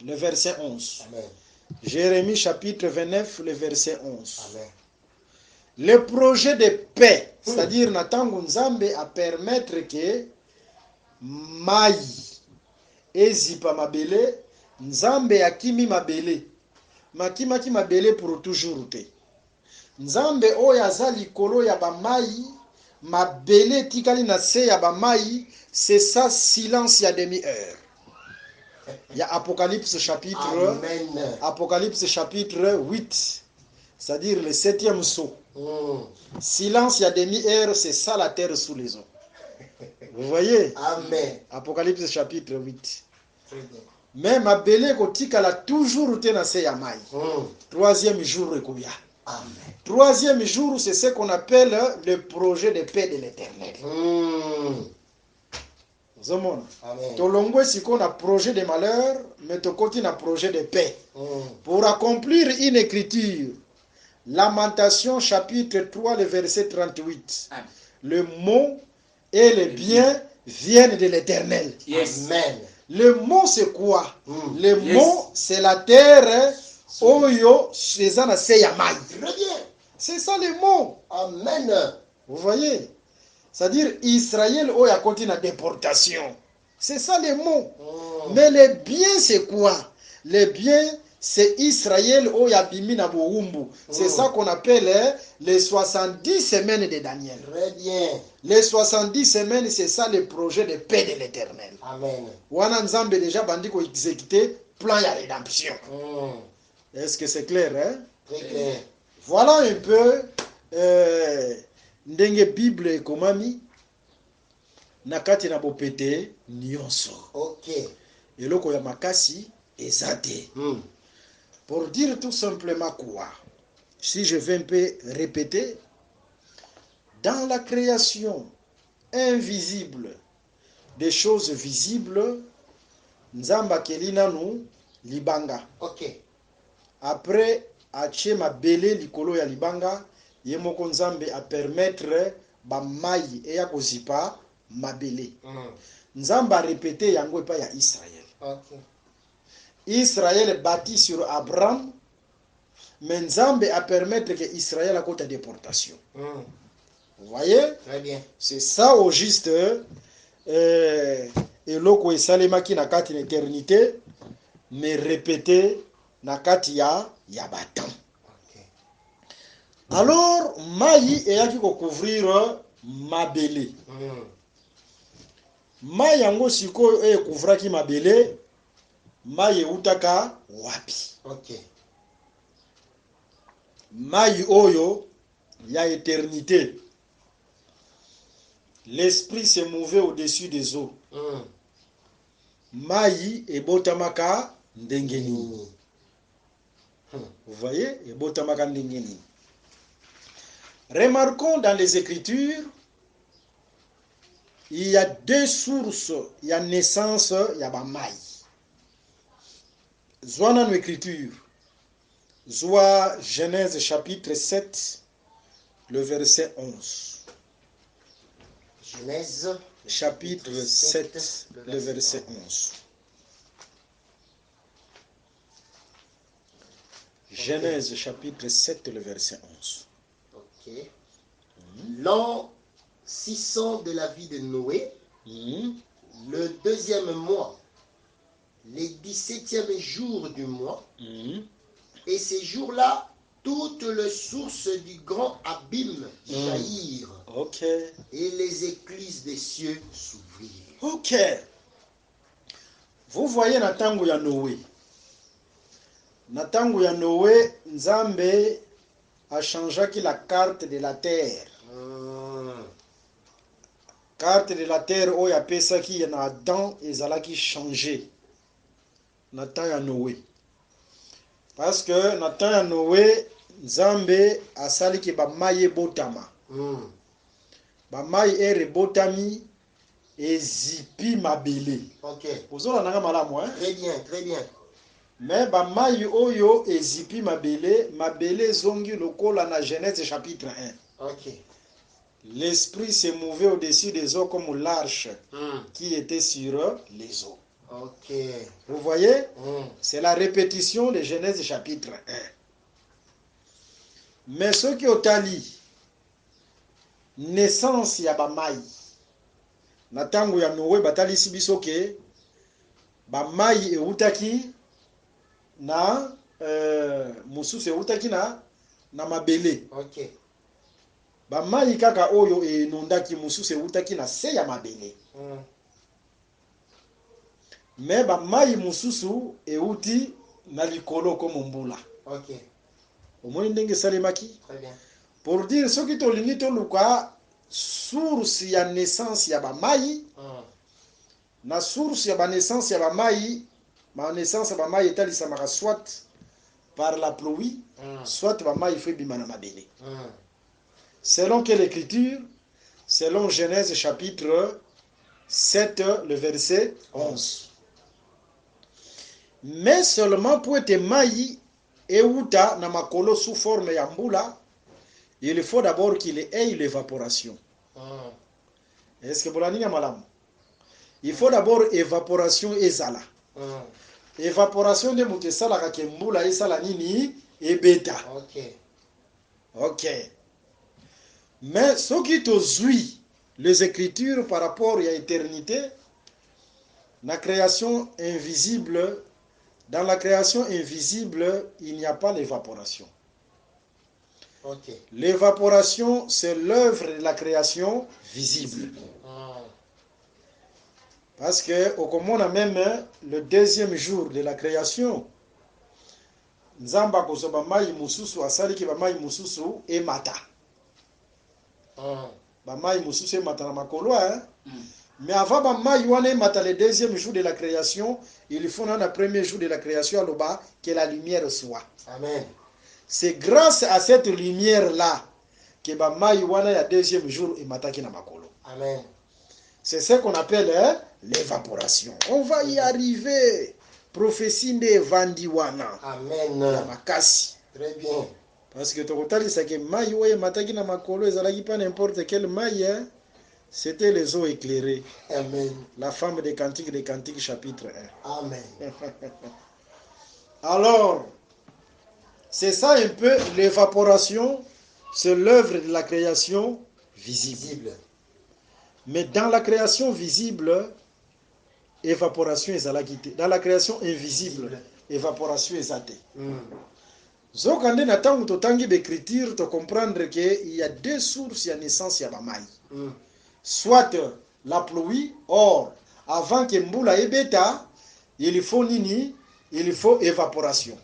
le verset 11. Amen. Jérémie chapitre 29, le verset 11. Amen. Le projet de paix, c'est-à-dire natango nzambe à permettre que mai ezipa mabele, nzambe akimi mabele, makimaki mabele pour toujours te. Nzambe oyo aza likolo ya bamai, mabele tikali na se ya bamai, c'est ça silence ya demi-heure. Il y a Apocalypse chapitre, Amen. Apocalypse chapitre 8, c'est-à-dire le 7e sceau. Silence, il y a demi-heure, c'est ça la terre sous les eaux. Vous voyez? Amen. Apocalypse chapitre 8. Très bien. Mais ma belle kotika la toujours été dans ces yamai. Troisième jour, Rekouya. Amen. Troisième jour, c'est ce qu'on appelle le projet de paix de l'éternel. Amen. Tolongwe si qu'on a projet de malheur, mais tokoti na projet de paix. Pour accomplir une écriture, Lamentation chapitre 3, le verset 38. Amen. Le mot et le bien viennent de l'éternel. Yes. Amen. Le mot c'est quoi? Le mot c'est la terre. Oyo, c'est ça le mot. Amen. Vous voyez? C'est-à-dire Israël oya continue la déportation. C'est ça le mot. Mais le bien c'est quoi? Le bien c'est Israël oya bimina boumbu. C'est ça qu'on appelle les 70 semaines de Daniel. Très bien. Les 70 semaines, c'est ça le projet de paix de l'éternel. Amen. Wana Nzambe déjà bandi ko exécuter plan ya rédemption. Est-ce que c'est clair, hein? Très clair. Voilà un peu ndenge Bible ekomami nakati na bopete nyonso. OK. Eloko ya makasi ezate. Pour dire tout simplement quoi? Si je vais un peu répéter, dans la création invisible des choses visibles, Nzamba kelina nu libanga. OK. Après ache mabele likolo ya libanga, yemoko Nzambe a permettre ba mai eya kozipa mabele. Nzamba a répété yango epa ya Israël. OK. Israël bâti sur Abraham, mais Nzambe a permettre que Israël a côté déportation. Vous voyez? Très bien. C'est ça au juste eloko esalemaki na kati na éternité, mais répété na kati ya batan. OK. Alors mai eyaki ko couvrir mabele. Mai yango sikoyo ekouvraki mabele, mai eutaka wapi? OK. Mai oyo ya éternité. L'esprit se mouvait au-dessus des eaux. Mai ebotamaka ndengeni. Vous voyez? Ebotamaka ndengeni. Remarquons dans les Écritures, il y a deux sources. Il y a naissance, il y a mai. Zwana nos Écritures. Zoa Genèse chapitre 7, le verset 11. Genèse chapitre 7, le verset 11. Genèse chapitre 7, le verset 11. OK. L'an 600 de la vie de Noé, le deuxième mois, les 17e jour du mois, et ces jours-là, toutes les sources du grand abîme jaillirent. OK. Et les écluses des cieux s'ouvrirent. OK. Vous voyez na tango ya Noé. Na tango ya Noé, Nzambe a changé la carte de la terre. Carte de la terre oyo apesaki na Adam ezalaki changé. Na temps ya Noé. Parce que na temps ya Noé, Nzambe asaliki ba mai botama. Ba mai botami ezipi mabele. OK. Ozona nanga malamu, hein? Très bien, très bien. Mais ba mai oyo ezipi mabele zongi lokola na Genèse chapitre 1. OK. L'esprit s'est mouvé au-dessus des eaux comme l'arche qui était sur les eaux. OK. Vous voyez? C'est la répétition de Genèse chapitre 1. Mais ceux qui ont tali naissance ya ba mai na tango ya Noé batalisi biso ke ba mai eutaki na mususu eutaki na mabele. OK. Ba mai kaka oyo enondaki mususu eutaki na se ya mabele. mais bamai mususu euti na likolo comme mbula. Ok. Omoni ndenge salemaki. Très bien. Pour dire ce qui tolingi toluka source ya naissance ya bamai na source ya ba naissance ya bamai, ma naissance ya bamai etalisamaka soit par la pluie, soit bamai fait bima na mabele. Selon quelle écriture? Selon Genèse chapitre 7, le verset 11. Mais seulement pour être mai euta na makolo sous forme ya mbula, il faut d'abord qu'il ait l'évaporation. Est-ce que vous l'avez dit, madame? Il faut d'abord évaporation ezala. Évaporation de mutesala kakembula esala nini ebeta. Ok. Ok. Mais ce qui te suit les écritures par rapport à l'éternité, la création invisible, dans la création invisible, il n'y a pas l'évaporation. Ok. L'évaporation, c'est l'œuvre de la création visible. Parce que, au comment on a même le deuxième jour de la création, Nzamba kozoba mai mususu asali ki ba mai mususu e mata. Ba mai mususu e mata na makolo hein. Mais avant ba mai wana e mata le deuxième jour de la création, il faut dans le premier jour de la création aloba que la lumière soit. Amen. C'est grâce à cette lumière là que ba mai wana ya deuxième jour e mata ki na makolo. Amen. C'est ce qu'on appelle l'évaporation. On va y arriver. Prophétie de Vandiwana. Amen. La makasi. Très bien. Parce que tokotali c'est que maï ouais mataki na makolo ezalaki pas n'importe quel maï hein. C'était les eaux éclairées. Amen. La femme des Cantiques chapitre 1. Amen. Alors, c'est ça un peu l'évaporation, c'est l'œuvre de la création visible. Mais dans la création visible, évaporation ezalaki. Dans la création invisible, évaporation ezate. Zokande na tangu totangi d'écriture to comprendre que il y a deux sources ya naissance ya bamai. Soit la pluie, or avant que mbula ebeta, il faut nini? Il faut évaporation.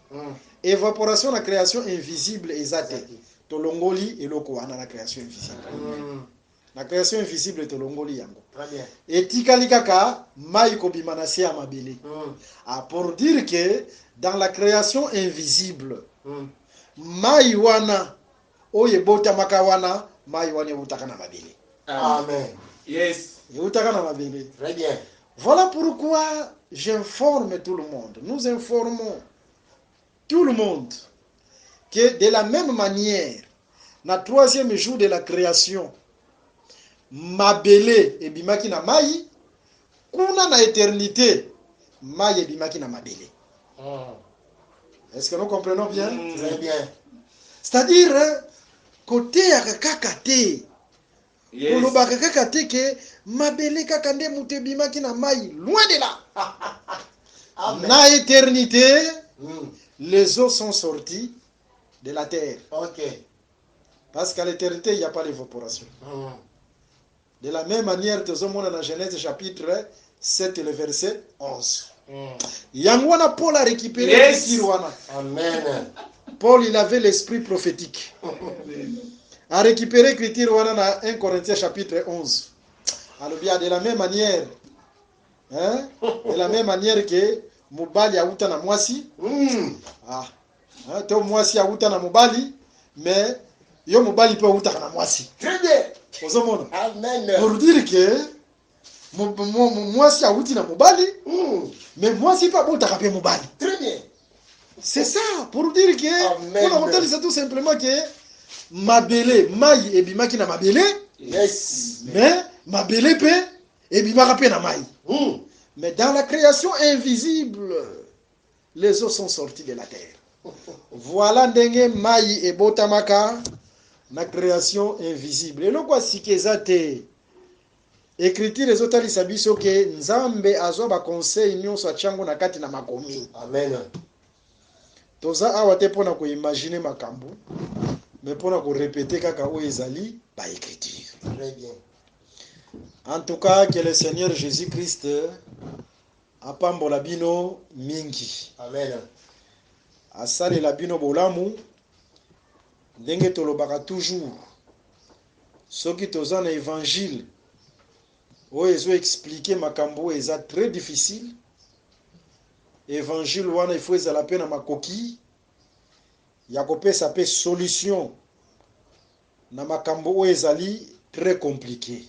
Évaporation la création invisible ezate. Tolongoli eloko wana la création invisible. La création invisible tolongoli yango. Très bien. Et tikali kaka mai kobima na se ya mabele. Pour dire que dans la création invisible, mai wana oye bota makawana mai wana utaka na mabele. Amen. Yes. Utaka na mabele. Très bien. Voilà pourquoi j'informe tout le monde. Nous informons tout le monde que de la même manière, na troisième jour de la création, mabele ebimaki na mai, kuna na éternité, mai ebimaki na mabele. Est-ce que nous comprenons bien? Très bien. C'est-à-dire, côté ya kakate, Yes. koloba kakate ke mabele kakande mutebimaki na mai, loin de là. Amen. Na éternité, les eaux sont sorties de la terre. Ok. Parce qu'à l'éternité, il n'y a pas d'évaporation. De la même manière, nous sommes dans la Genèse chapitre 7, le verset 11. Yangwana Paul a récupéré Yes. l'écriture. Amen. Paul, il avait l'esprit prophétique. A récupéré l'écriture dans 1 Corinthiens chapitre 11. Alors bien, de la même manière, hein, de la même manière que Mubali a outa na mwasi, ah, hein, to mwasi a outa na Mubali, mais yo Mubali peut outa na mwasi. Très bien. Ozomona. Amen. Pour dire que mwasi a outi na Mubali, mais mwasi pas outa ka pe Mubali. Très bien. C'est ça, pour dire que, Amen. pour la c'est tout simplement que mabele, mai ebimaki na mabele, Yes. mais mabele pe ebimaka pe na mai. Mais dans la création invisible, les eaux sont sorties de la terre. Voilà ndenge mai ebotamaka na création invisible. Eloko asikeza te. Écriture ezotalisa biso ke Nzambe azwa ba conseil nyonso achango na kati na makomi. Amen. Toza awa te pona ko imaginer makambo, mais pona ko répéter kaka o ezali ba écriture. Très bien. En tout cas, que le Seigneur Jésus-Christ apambola bino mingi. Amen. Asalela bino bolamu ndenge tolobaka toujours. Soki toza na évangile oyo ezo expliquer makambo eza très difficile. Évangile wana ifo ezala pe na makoki ya kopesa pe solution na makambo oyo ezali très compliqué.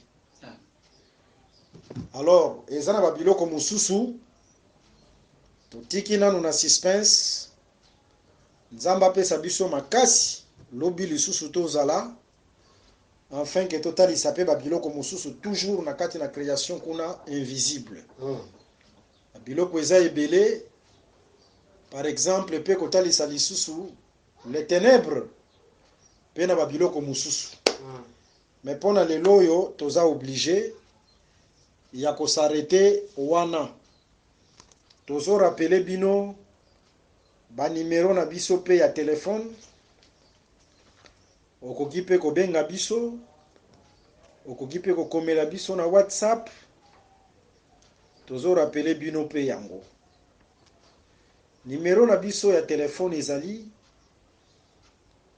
Alors eza na babiloko mosusu totiki nanu na suspense. Nzamba apesa biso makasi lobi lisusu tozala enfin que totalisa pe babiloko mosusu toujours na kati na création kuna invisible. Babiloko eza ebele. Par exemple pe kotalisa lisusu les ténèbres pe na babiloko mosusu. Mais pona lelo oyo toza obligé ya kosarete wana. Tozo rappeler bino ba numéro na biso pe ya téléphone. Okoki pe kobenga biso, okoki pe kokomela biso na WhatsApp. Tozo rappeler bino pe yango. Numéro na biso ya téléphone ezali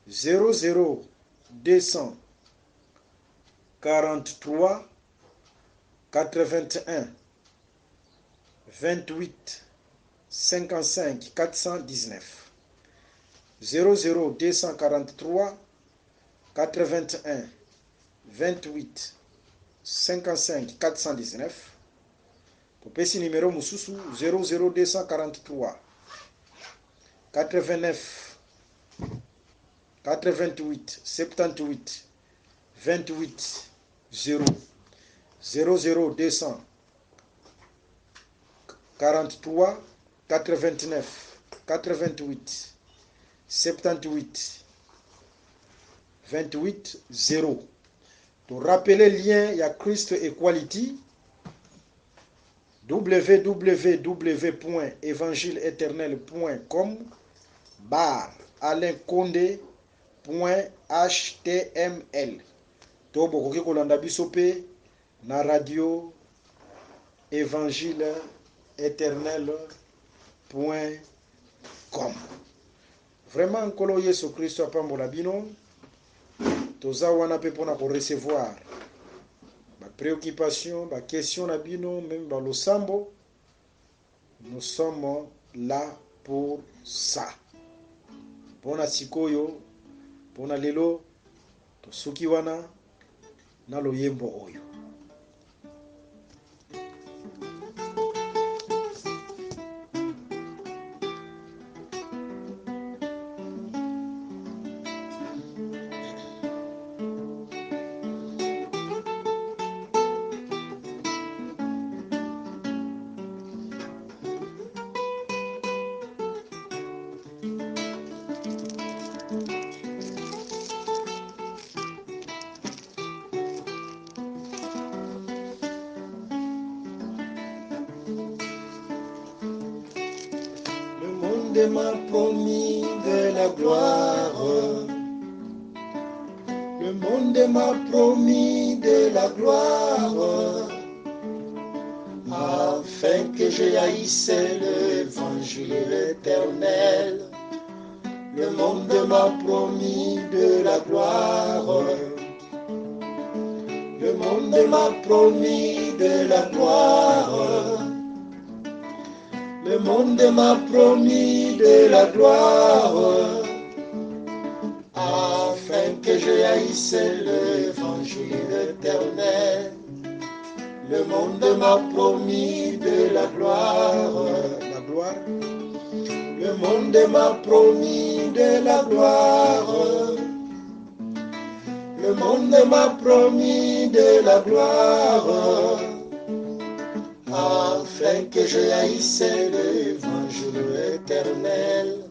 00 200 43 81 28 55 419. 00 243 81 28 55 419. Kopesi numéro mususu 00 243 89 88 78 28 0. 00 200 43 89 88 78 28 0. To rappeler lien ya Christ Equality www.evangileeternel.com /AlainConde.html. To bokoki kolanda biso pe na radio evangileeternel.com. Vraiment nkolo Yesu Christo apambola bino. Toza wana pe pona ko recevoir ba préoccupation, ba question na bino, même ba losambo. Nous sommes là pour ça. Pona sikoyo, pona lelo, tosuki wana na loyembo oyo. Le monde m'a promis de la gloire. Le monde m'a promis de la gloire. Afin que je haïsse l'évangile éternel. Le monde m'a promis de la gloire. Le monde m'a promis de la gloire. Le monde m'a promis de la gloire, afin que je haïsse l'évangile éternel. Le monde m'a promis de la gloire. La gloire. Le monde m'a promis de la gloire. Le monde m'a promis de la gloire, afin que je haïsse l'évangile éternel.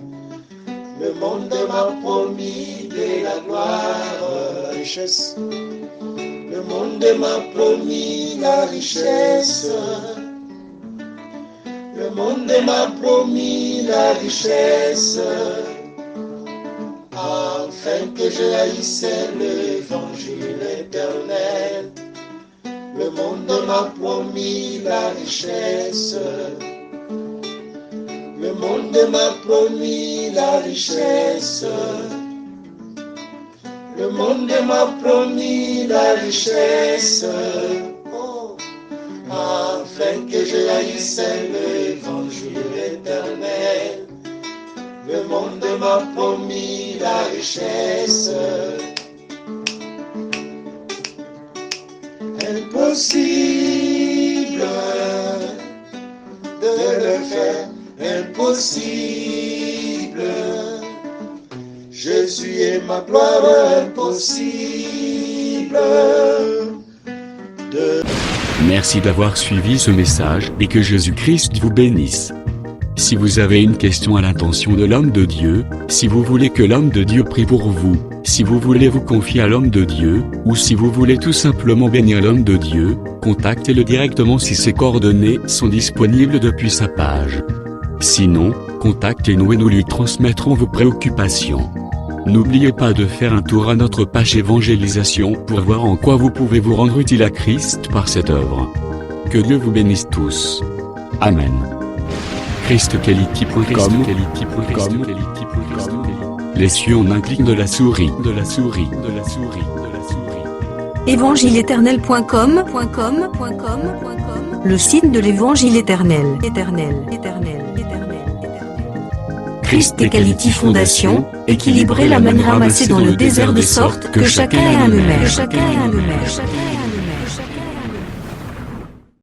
Le monde m'a promis de la gloire, la richesse. Le monde m'a promis la richesse. Le monde m'a promis la richesse, afin que je haïsse l'évangile éternel. Le monde m'a promis la richesse. Le monde m'a promis la richesse. Le monde m'a promis la richesse. Oh, afin que je haïsse l'évangile éternel. Le monde m'a promis la richesse. Impossible de le faire, impossible. Jésus est ma gloire, impossible. Merci d'avoir suivi ce message et que Jésus-Christ vous bénisse. Si vous avez une question à l'intention de l'homme de Dieu, si vous voulez que l'homme de Dieu prie pour vous, si vous voulez vous confier à l'homme de Dieu, ou si vous voulez tout simplement bénir l'homme de Dieu, contactez-le directement si ses coordonnées sont disponibles depuis sa page. Sinon, contactez-nous et nous lui transmettrons vos préoccupations. N'oubliez pas de faire un tour à notre page évangélisation pour voir en quoi vous pouvez vous rendre utile à Christ par cette œuvre. Que Dieu vous bénisse tous. Amen. ChristQuality.com. Les cieux en un clic de la souris. Évangile-éternel.com, le site de l'évangile éternel. Christ et Quality Fondation, équilibrer la manne ramassée dans le désert de sorte que chacun ait un numère.